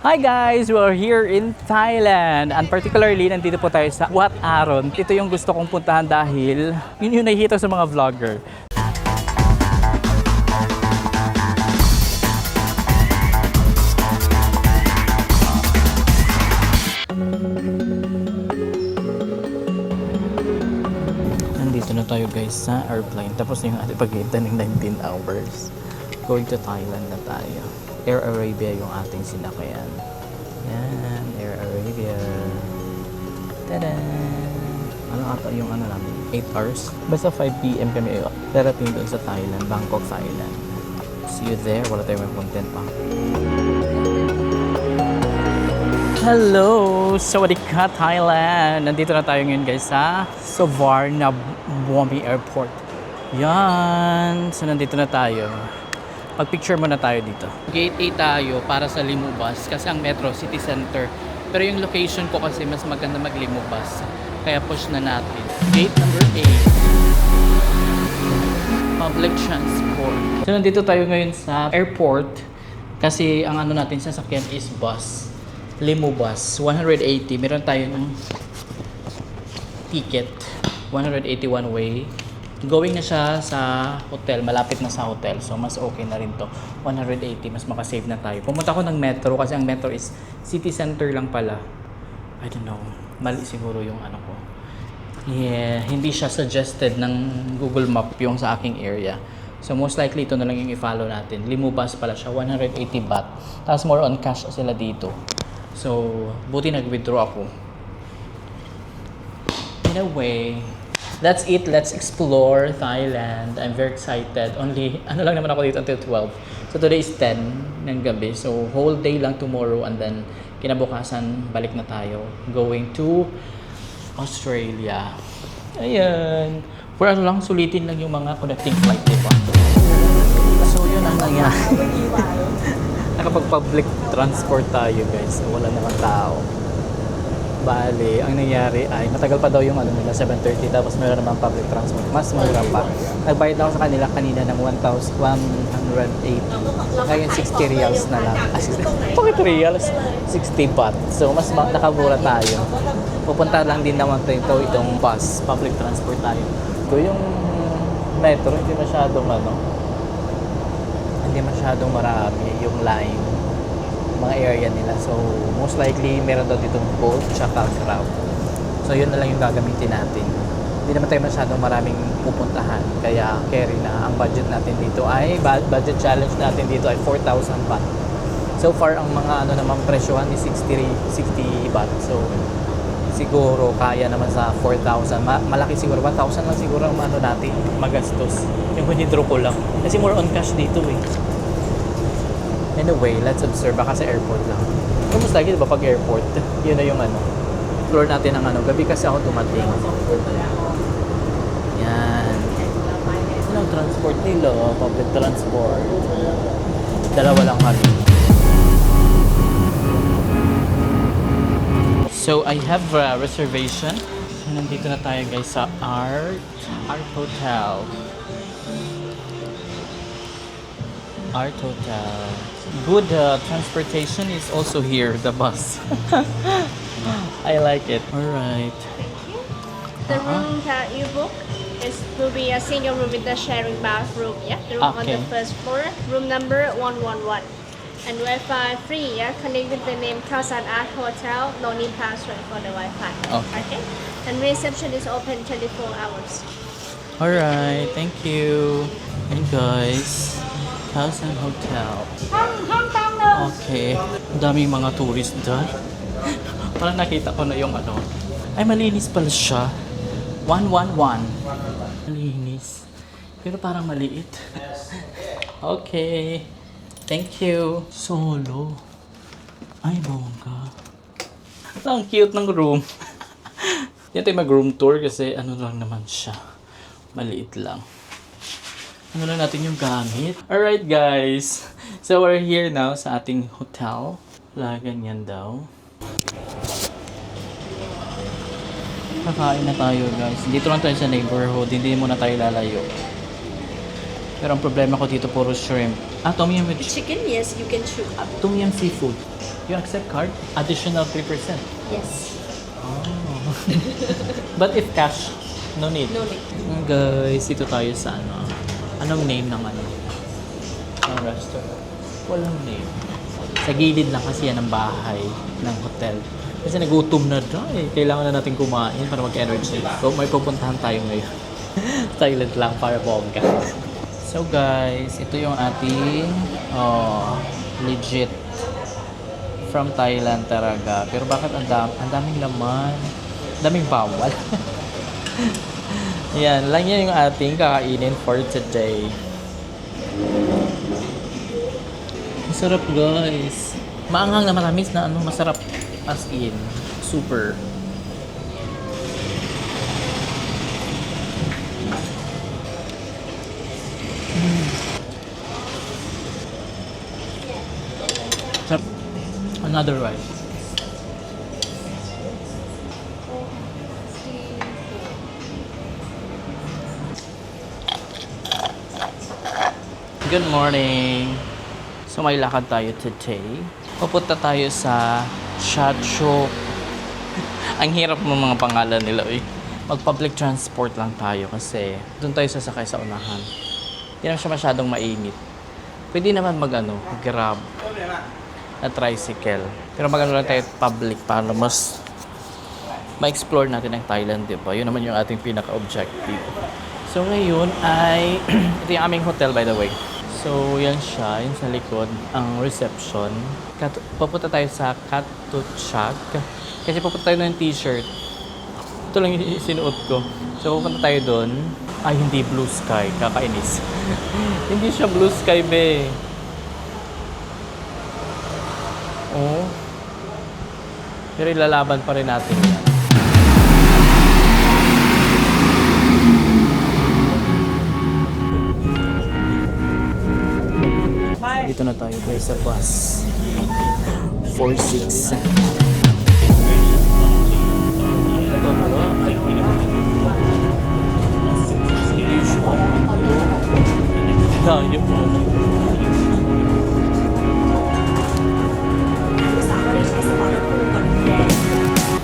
Hi guys! We're here in Thailand and particularly nandito po tayo sa Wat Aron. Ito yung gusto kong puntahan dahil yun yung nakikita sa mga vlogger. Nandito na tayo guys sa airplane. Tapos yung ating paghihintay ng 19 hours. Going to Thailand na tayo. Air Arabia yung ating sinakayan. Yan, Air Arabia. Tada! Ano ata yung ano namin? 8 hours? Basta 5 p.m. kami darating doon sa Thailand, Bangkok, Thailand. See you there. Wala tayong may content pa. Hello! Sawadee ka, Thailand! Nandito na tayo ngayon guys sa Suvarnabhumi Airport. Yan! So nandito na tayo. Pag-picture muna tayo dito. Gate 8 tayo para sa limo bus kasi ang Metro City Center. Pero yung location ko kasi mas maganda mag-limo bus. Kaya push na natin. Gate number 8. Public transport. So nandito tayo ngayon sa airport kasi ang ano natin sasakyan is bus. Limo bus. 180. Meron tayo ng ticket. 181 way. Going na siya sa hotel, malapit na sa hotel. So, mas okay na rin to. 180, mas makasave na tayo. Pumunta ako ng metro kasi ang metro is city center lang pala. I don't know. Mali siguro yung ano ko. Yeah, hindi siya suggested ng Google Map yung sa aking area. So, most likely ito na lang yung i-follow natin. Limo bus pala siya, 180 baht. Tapos more on cash sila dito. So, buti nag-withdraw ako. In a way, that's it. Let's explore Thailand. I'm very excited. Only, ano lang naman ako dito until 12. So today is 10 ng gabi. So whole day lang tomorrow and then kinabukasan balik na tayo. Going to Australia. Ayan. For ano lang, sulitin lang yung mga connecting flight, diba? So yun ang nangyari. Nakapag-public transport tayo guys. So wala naman tao. Bale, ang nangyari ay matagal pa daw yung ano nila, 7:30, tapos meron naman public transport. Mas mura pa. Nagbayad ako sa kanila kanina ng 1,180. Ngayon 60 reals na lang. Bakit reals? 60 baht. So mas nakamura tayo. Pupunta lang din naman itong bus, public transport tayo. So yung metro, hindi masyadong marami yung line, mga area nila. So, most likely, meron daw ditong boat tsaka crowd. So, yun na lang yung gagamitin natin. Hindi naman tayo masyadong maraming pupuntahan. Kaya, carry na. Ang budget natin dito ay, budget challenge natin dito ay 4,000 baht. So far, ang mga ano naman presyohan is 60 baht. So, siguro, kaya naman sa 4,000. Malaki siguro. 1,000 lang siguro ang ano natin, magastos. Yung withdraw ko lang. Kasi more on cash dito eh. Anyway, let's observe. Baka sa airport lang. Kumusta lagi, diba pag airport? Yun na yung ano. Floor natin ng ano. Gabi kasi ako tumating. Yan. Ano ang transport nila? Public transport. Dalawa lang kami. So, I have a reservation. So, nandito na tayo guys sa Art Hotel. Art Hotel. Good transportation is also here, the bus. I like it. Alright. The room that you book will be a single room with the sharing bathroom. Yeah, the room on the first floor. Room number 111. And Wi-Fi free. Yeah, connect with the name Khasan Art Hotel. No need password for the Wi-Fi. Okay. And reception is open 24 hours. Alright, thank you. And guys, Khasan Hotel. Okay. Ang daming mga tourist dyan. Parang nakita ko na yung ano. Ay, malinis pala siya. 111. Malinis. Pero parang maliit. Okay. Thank you. Solo. Ay, bongga. Ang cute ng room. Dito tayo mag-room tour kasi ano lang naman siya. Maliit lang. Ano na natin yung gamit. Alright guys. So we're here now sa ating hotel. Wala, ganyan daw. Kakain na tayo guys. Dito lang tayo sa neighborhood. Hindi muna tayo lalayo. Pero ang problema ko dito puro shrimp. Tom yum with Chicken, yes, you can choose up. Tom yum seafood. You accept card? Additional 3%. Yes. Oh. But if cash, no need. No need. Guys, dito tayo sa ano. Anong name ng ano? Ng restaurant? Walang name. Sa gilid lang kasi yan ang bahay ng hotel. Kasi nagutom na tayo. Kailangan na natin kumain para mag-energy. So, may pupuntahan tayo ngayon. Silent lang para bongga. So guys, ito yung ating legit from Thailand talaga. Pero bakit ang daming laman? Daming bawal. Yan, lang yan yung ating kakainin for today. Masarap guys. Maanghang na matamis na ano, masarap as in. Super. Sarap. Another rice. Good morning. So may lakad tayo today. Pupunta tayo sa Chacho. Ang hirap ng mga pangalan nila eh. Mag-public transport lang tayo kasi doon tayo sasakay sa unahan. Hindi naman siya masyadong mainit. Pwede naman grab na tricycle. Pero magano lang tayo public para mas ma-explore natin ang Thailand, di ba? Yun naman yung ating pinaka-objective. So ngayon ay ito yung aming hotel by the way. So yan siya, yun sa likod, ang reception. Papunta tayo sa Katuchak. Kasi papunta tayo ng t-shirt. Ito lang yung sinuot ko. So pupunta tayo doon. Ay, hindi blue sky. Kakainis. Hindi siya blue sky, be. Oh. Pero ilalaban pa rin natin yan. Dito na tayo guys sa bus. 46. Tayo.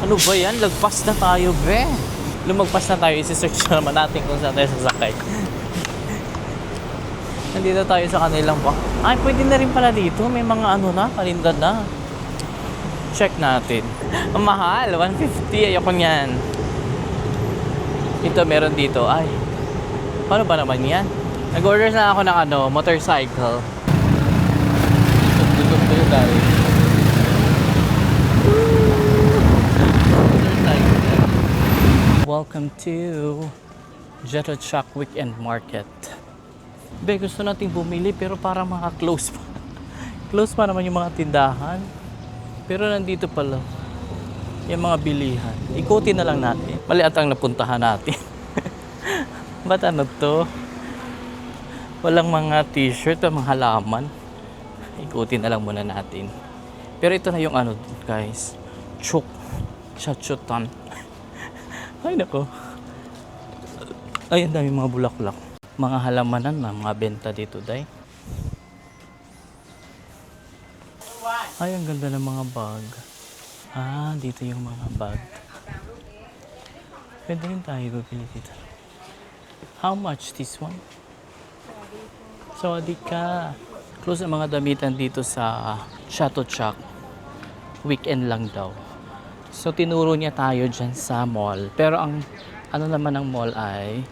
Ano ba yan? Lagpas na tayo, be. Lumagpas na tayo. Isi-search na naman natin kung saan tayo sasakay. Nandito tayo sa kanilang bang. Ay, pwede na rin pala dito. May mga kalindan na. Check natin. Ang mahal, 150. Ayoko niyan. Ito, meron dito. Ay, paano ba naman yan? Nag-order na ako ng motorcycle. Dito tayo. Welcome to Jetachak Weekend Market. Be, gusto nating bumili pero parang close pa. Close pa naman yung mga tindahan. Pero nandito pala yung mga bilihan. Ikutin na lang natin. Mali at ang napuntahan natin. Ba't to? Walang mga t-shirt o mga halaman. Ikutin na lang muna natin. Pero ito na yung guys. Chuk. Chachutan. Ay nako. Ay, ang dami mga bulaklak. Mga halamanan na, mga benta dito, day. Ay, ang ganda ng mga bag. Ah, dito yung mga bag. Pwede rin tayo bibili dito. How much this one? Sawadee ka. Close ang mga damitan dito sa Chatuchak. Weekend lang daw. So, tinuro niya tayo dyan sa mall. Pero ang naman ng mall ay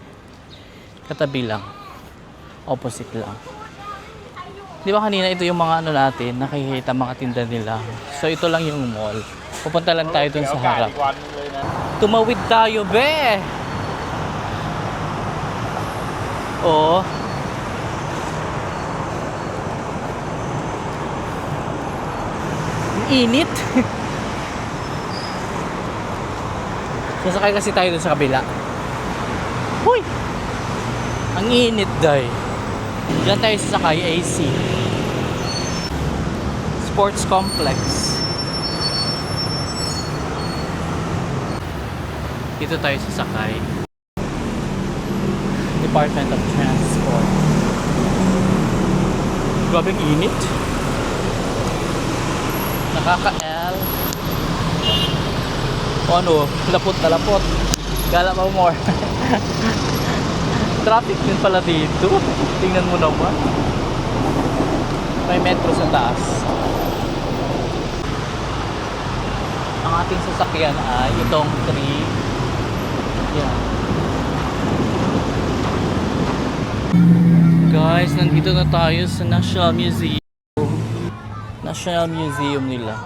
katabi lang. Opposite lang. Di ba kanina ito yung mga natin, nakikita mga tinda nila. So ito lang yung mall. Pupunta lang tayo dun sa harap. Tumawid tayo, be! Oo. Ang init. Sasakay kasi tayo dun sa kabila. Huy! Ang init, day. Diyan tayo sasakay, AC. Sports Complex. Dito tayo sasakay. Department of Transport. Grabe ang init. Nakaka-L. O ano, lapot na lapot. Gala pa more. Traffic din pala dito. Tingnan mo naman. May metro sa taas. Ang ating sasakyan ay itong 3. Yan. Guys, nandito na tayo sa National Museum. National Museum nila.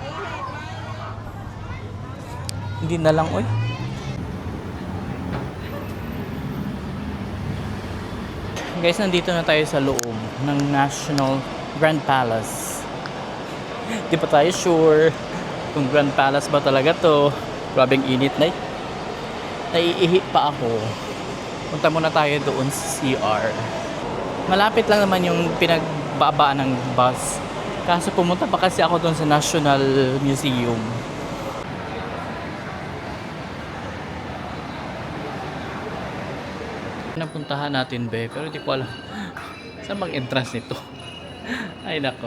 Hindi na lang, oy. Guys, nandito na tayo sa loob ng National Grand Palace. Di pa tayo sure kung Grand Palace ba talaga to. Grabing init na. Naiihi pa ako. Punta muna tayo doon sa CR. Malapit lang naman yung pinagbabaan ng bus. Kaso pumunta pa kasi ako doon sa National Museum. Napuntahan natin be, pero di ko alam saan bang entrance nito. Ay nako.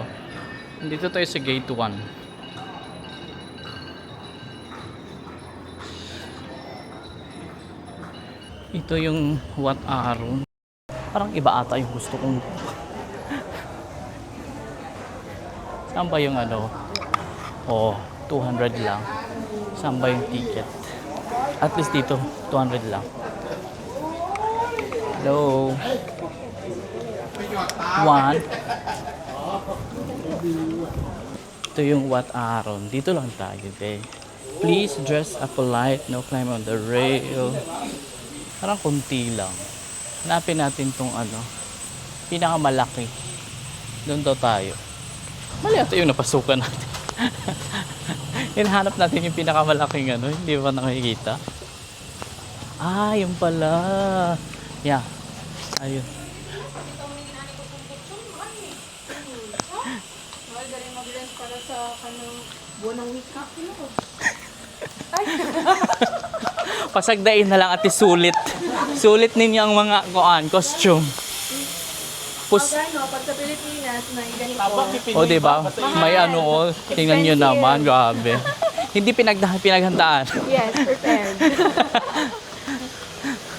Dito tayo sa gate 1. Ito yung Wat Arun. Parang iba ata yung gusto kong. Saan ba yung ano? Oh, 200 lang. Saan ba yung ticket? At least dito, 200 lang. Hello. 1. Ito yung Wat Arun. Dito lang tayo, eh. Please dress up polite. No climb on the rail. Parang kunti lang. Hanapin natin tong ano. Pinakamalaki. Doon daw tayo. Mali ito yung napasukan natin. Hinahanap natin yung pinakamalaking ano. Hindi ba nakikita? Ah, yung pala. Yeah. Ayun. Para sa kanang buwan ng wika. Pasagdain na lang ati sulit. Sulit ninyo ang mga costume. Pag sa Pilipinas, may ganito. O diba? May ano o. Tingnan nyo naman. Grabe. Hindi pinaghandaan. Yes, prepared.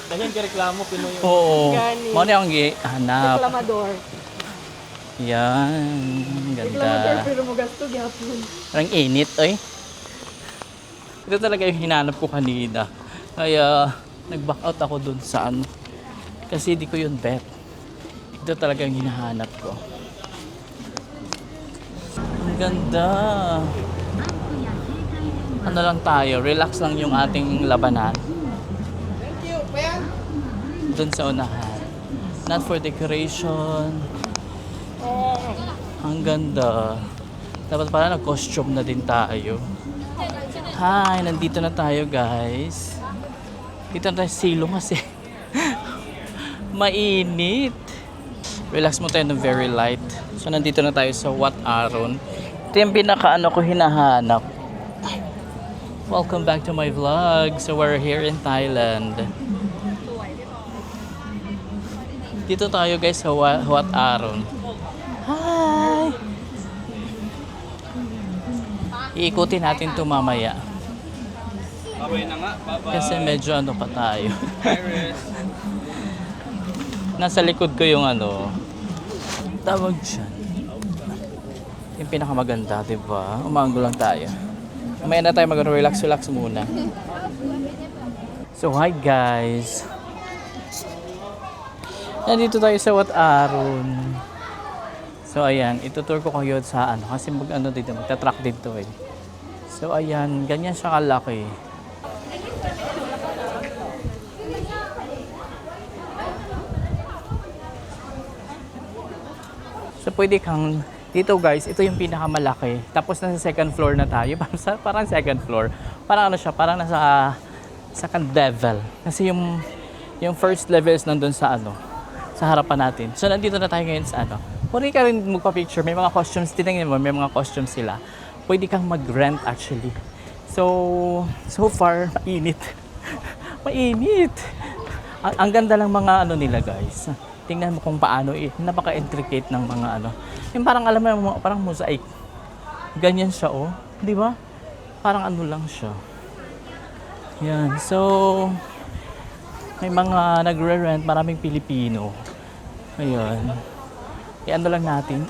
Dahil ka reklamo, Pinoy yung... Oo. Gani. Mo na yung hanap. Reklamador. Yan. Reklamador Ganda. pero mo gasto gyapon. Parang init, oy. Ito talaga yung hinanap ko kanina. Kaya, nag-back out ako dun sa ano. Kasi di ko yun bet. Ito talaga yung hinahanap ko. Ang ganda. Ano lang tayo, relax lang yung ating labanan. Dun sa unahan. Not for decoration. Ang ganda. Dapat pala nag-costume na din tayo. Hi, nandito na tayo guys. Dito na tayo silong kasi mainit. Relax mo tayo ng very light. So nandito na tayo sa Wat Arun. Ito yung pinaka-ano ko hinahanap. Welcome back to my vlog. So we're here in Thailand. Dito tayo guys sa Wat Arun. Hi! Iikutin natin ito mamaya. Babay na nga, babay. Kasi medyo ano pa tayo. Iris. Nasa likod ko yung ano, tawag dyan. Yung pinakamaganda, diba? Umango lang tayo. Mamaya na tayo mag-relax muna. So, hi guys! Nandito tayo sa Wat Arun. So, ayan. Itutour ko kayo sa ano. Kasi mag-ano dito, magta-track dito eh. So, ayan. Ganyan siya kalaki. So, pwede kang... Dito guys, ito yung pinakamalaki. Tapos nasa second floor na tayo. Parang second floor. Parang ano siya, parang nasa second level. Kasi yung first level is nandun sa ano, sa harapan natin. So, nandito na tayo ngayon sa ano. Pwede ka rin magpa-picture. May mga costumes. Tinignan mo, may mga costumes sila. Pwede kang mag-rent actually. So far, mainit. Mainit. Ang ganda lang mga ano nila guys. Tingnan mo kung paano napaka-intricate ng mga ano. Yung parang alam mo, parang mosaic. Ganyan siya oh. Di ba? Parang ano lang siya. Yan. So, may mga nagre-rent, maraming Pilipino. Ayun. I-ano lang natin.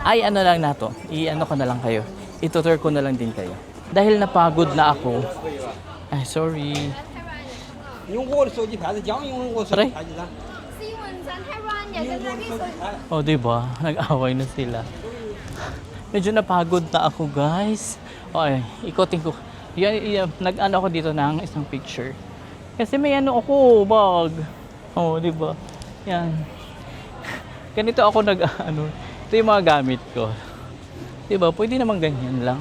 Ano lang nato. I-ano ko na lang kayo. I-tutor ko na lang din kayo. Dahil napagod na ako. Ay, sorry. 用我的手机拍的，讲用我手机拍的噻。 Oh, di ba? Nag-away na sila. Medyo napagod na ako, guys. Okay, ikotin ko. Nag-ano ako dito ng isang picture. Kasi may ano ako, bag. Oh, di ba? Yan. Ganito ako nag-ano. Ito yung mga gamit ko. Di ba? Pwede naman ganyan lang.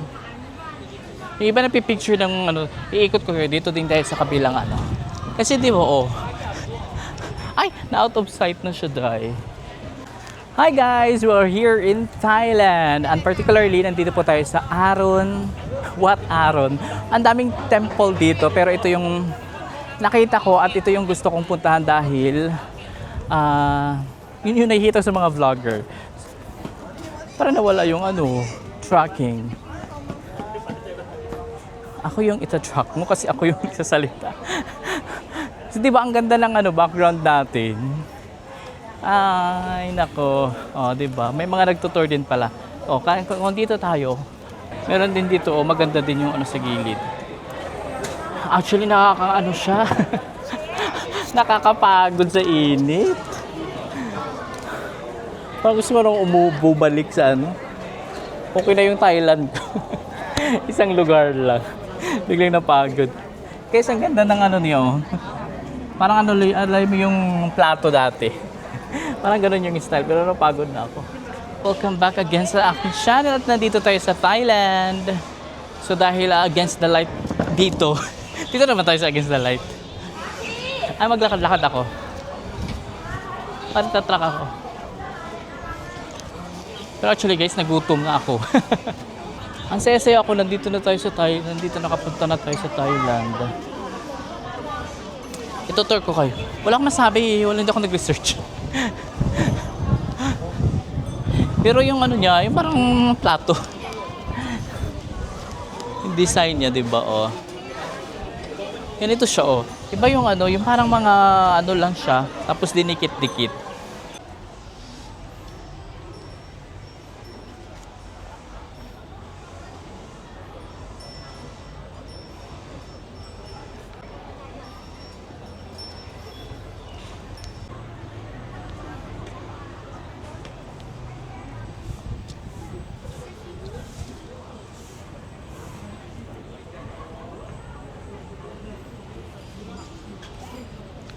Yung iba na picture ng ano, iikot ko dito din dahil sa kabilang ano. Kasi di ba, oh. Ay, na-out of sight na siya, dahil. Hi guys! We are here in Thailand. And particularly, nandito po tayo sa Aron. Wat Aron. Ang daming temple dito, pero ito yung nakita ko at ito yung gusto kong puntahan dahil yun yung nakikita sa mga vlogger. Para nawala yung ano, tracking. Ako yung ita-track mo kasi ako yung nagsasalita. So, di ba ang ganda ng ano, background natin? Ay, nako. Oh, di ba? May mga nagtutur din pala. Oh, kung dito tayo, meron din dito, oh, maganda din yung ano sa gilid. Actually, nakakaano siya. Nakakapagod sa init. Parang gusto mo nang bumalik sa ano. Okay na yung Thailand ko. Isang lugar lang. Biglang napagod. Kaya ang ganda ng ano niyo. Parang ano, alay mo yung plato dati. Parang ganun yung style, pero napagod na ako. Welcome back again sa aking channel at nandito tayo sa Thailand. So dahil against the light dito, dito naman tayo sa against the light. Ay, maglakad-lakad ako. Parang tatrack ako. Pero actually guys, nagutom na ako. Ang saya-saya ako, nandito na tayo sa Thailand, nandito nakapunta na tayo sa Thailand. Itutur ko kayo. Wala akong masabi, hindi ako nag-research. Pero yung ano niya, yung parang plato. Yung design niya, di ba, oh. Ganito siya, oh. Iba yung ano, yung parang mga ano lang siya, tapos dinikit-dikit.